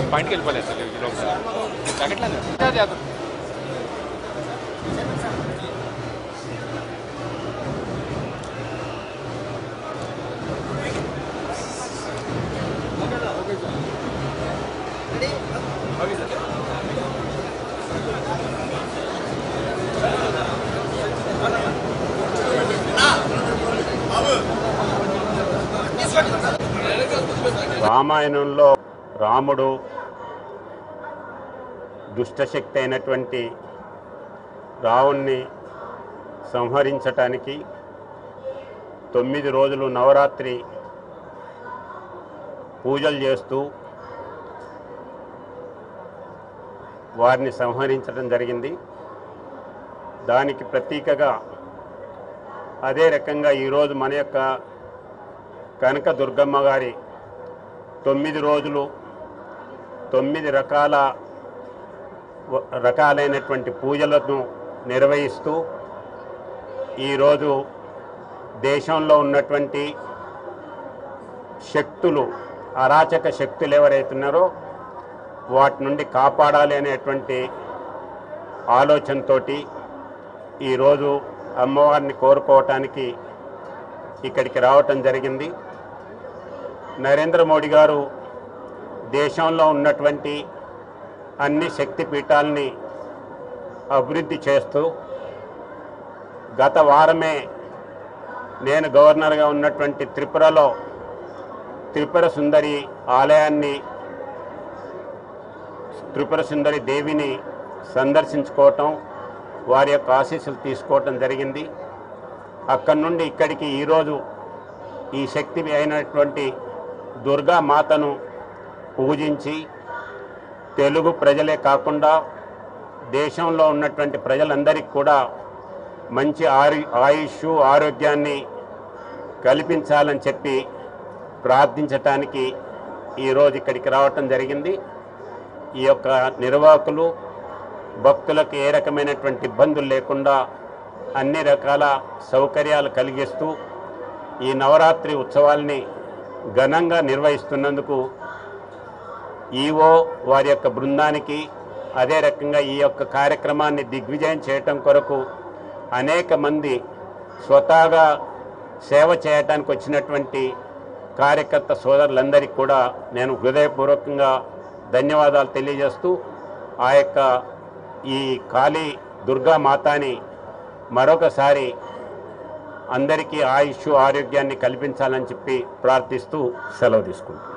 పాయింట్కి వెళ్ళిపోలేదు సార్ జాకెట్లేదు రామాయణంలో రాముడు దుష్టశక్తి అయినటువంటి రావణ్ణి సంహరించటానికి 9 రోజులు నవరాత్రి పూజలు చేస్తూ వారిని సంహరించడం జరిగింది. దానికి ప్రతీకగా అదే రకంగా ఈరోజు మన యొక్క కనక దుర్గమ్మ గారి 9 రోజులు 9 రకాలైనటువంటి పూజలను నిర్వహిస్తూ ఈరోజు దేశంలో ఉన్నటువంటి శక్తులు, అరాచక శక్తులు ఎవరైతున్నారో వాటి నుండి కాపాడాలి అనేటువంటి ఆలోచనతో ఈరోజు అమ్మవారిని కోరుకోవటానికి ఇక్కడికి రావటం జరిగింది. నరేంద్ర మోడీ గారు దేశంలో ఉన్నటువంటి అన్ని శక్తి పీఠాలని అభివృద్ధి చేస్తూ గత వారమే నేను గవర్నర్గా ఉన్నటువంటి త్రిపురలో త్రిపుర సుందరి ఆలయాన్ని, త్రిపుర సుందరి దేవిని సందర్శించుకోవటం, వారి యొక్క ఆశీస్సులు తీసుకోవటం జరిగింది. అక్కడి నుండి ఇక్కడికి ఈరోజు ఈ శక్తి అయినటువంటి దుర్గా మాతను పూజించి తెలుగు ప్రజలే కాకుండా దేశంలో ఉన్నటువంటి ప్రజలందరికీ కూడా మంచి ఆయుష్ ఆరోగ్యాన్ని కల్పించాలని చెప్పి ప్రార్థించటానికి ఈరోజు ఇక్కడికి రావటం జరిగింది. ఈ యొక్క నిర్వాహకులు భక్తులకు ఏ రకమైనటువంటి ఇబ్బందులు లేకుండా అన్ని రకాల సౌకర్యాలు కలిగిస్తూ ఈ నవరాత్రి ఉత్సవాల్ని ఘనంగా నిర్వహిస్తున్నందుకు ఈవో వారి యొక్క బృందానికి, అదే రకంగా ఈ యొక్క కార్యక్రమాన్ని దిగ్విజయం చేయటం కొరకు అనేక మంది స్వతహాగా సేవ చేయటానికి వచ్చినటువంటి కార్యకర్త సోదరులందరికీ కూడా నేను హృదయపూర్వకంగా ధన్యవాదాలు తెలియజేస్తూ ఆ యొక్క ఈ కాళీ దుర్గా మాతాని మరొకసారి అందరికీ ఆయుష్ ఆరోగ్యాన్ని కల్పించాలని చెప్పి ప్రార్థిస్తూ సెలవు తీసుకుంటాను.